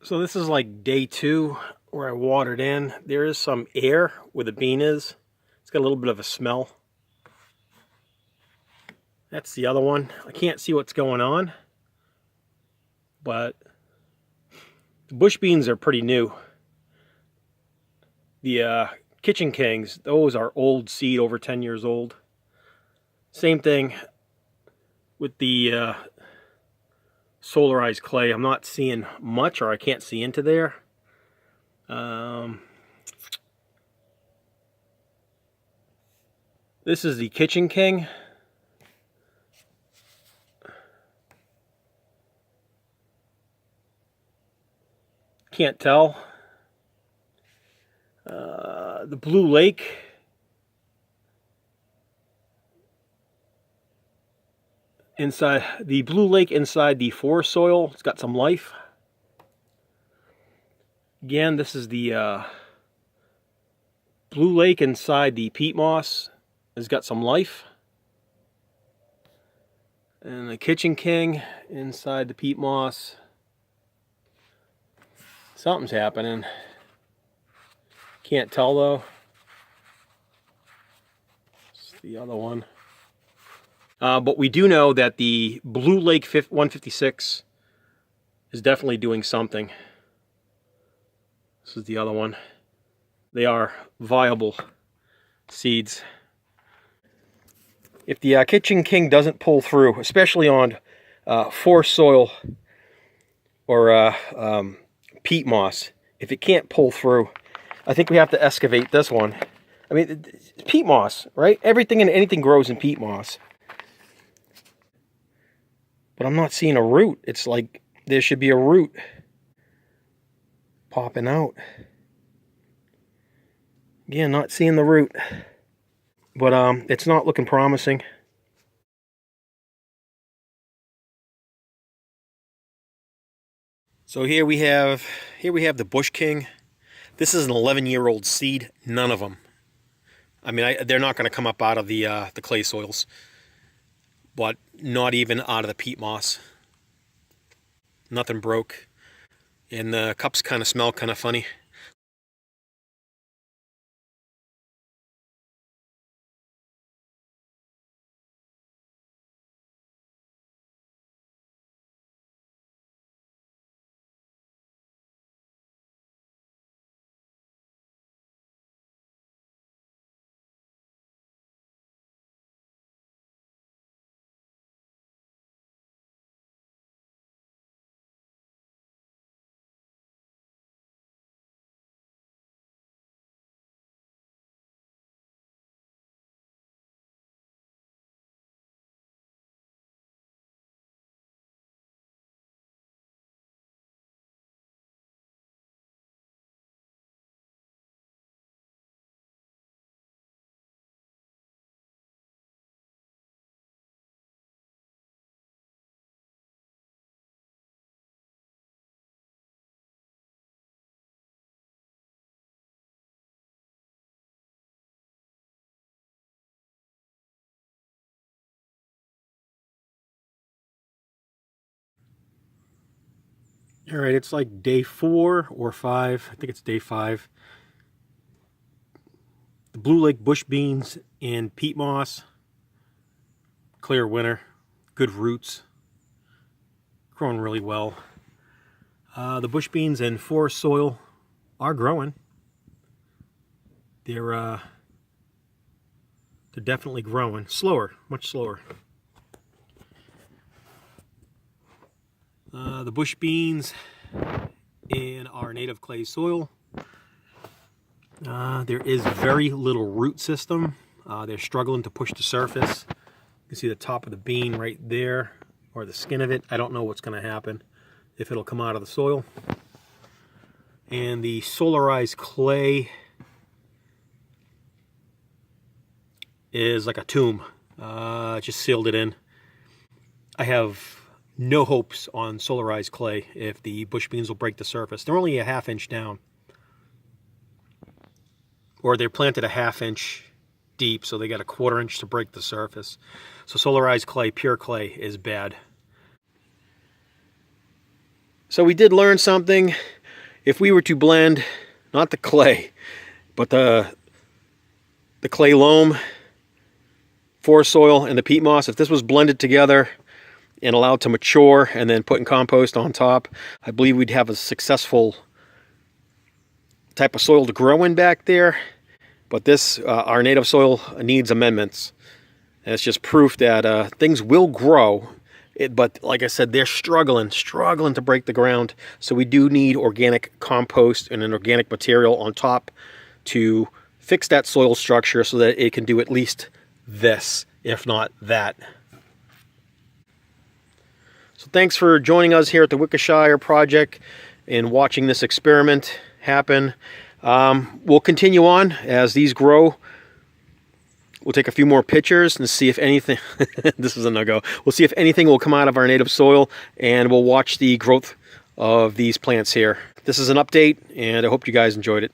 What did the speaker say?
So this is like day 2 where I watered in. There is some air where the bean is. It's got a little bit of a smell. That's the other one. I can't see what's going on, but the bush beans are pretty new. The Kitchen Kings, those are old seed, over 10 years old. Same thing with the solarized clay. I'm not seeing much, or I can't see into there. This is the Kitchen King. Can't tell. The Blue Lake. Inside the Blue Lake, inside the forest soil, it's got some life. Again, this is the Blue Lake inside the peat moss. It's got some life. And the Kitchen King inside the peat moss. Something's happening. Can't tell though. It's the other one. But we do know that the Blue Lake 156 is definitely doing something. This is the other one. They are viable seeds. If the Kitchen King doesn't pull through, especially on forest soil or peat moss, if it can't pull through, I think we have to excavate this one. I mean, it's peat moss, right? Everything and anything grows in peat moss. But I'm not seeing a root. It's like there should be a root popping out. Again, not seeing the root. But it's not looking promising. So here we have the Bush King. This is an 11-year-old seed. None of them. I mean, they're not going to come up out of the clay soils, but not even out of the peat moss. Nothing broke, and the cups kind of smell kind of funny. All right, it's like day 4 or 5. I think it's day 5. The Blue Lake bush beans and peat moss. Clear winter. Good roots. Growing really well. The bush beans and forest soil are growing. They're definitely growing. Slower, much slower. The bush beans in our native clay soil. There is very little root system. They're struggling to push the surface. You can see the top of the bean right there, or the skin of it. I don't know what's going to happen, if it'll come out of the soil. And the solarized clay is like a tomb. Just sealed it in. I have no hopes on solarized clay if the bush beans will break the surface. They're only a ½ inch down. Or they're planted a ½ inch deep, so they got a ¼ inch to break the surface. So solarized clay, pure clay, is bad. So we did learn something. if we were to blend, not the clay, but the clay loam, forest soil, and the peat moss, if this was blended together and allowed to mature and then put in compost on top, I believe we'd have a successful type of soil to grow in back there. But this, our native soil needs amendments. And it's just proof that things will grow. But like I said, they're struggling to break the ground. So we do need organic compost and an organic material on top to fix that soil structure so that it can do at least this, if not that. So thanks for joining us here at the WickerShire project and watching this experiment happen. We'll continue on as these grow. We'll take a few more pictures and see if anything, this is a no-go. We'll see if anything will come out of our native soil, and we'll watch the growth of these plants here. This is an update, and I hope you guys enjoyed it.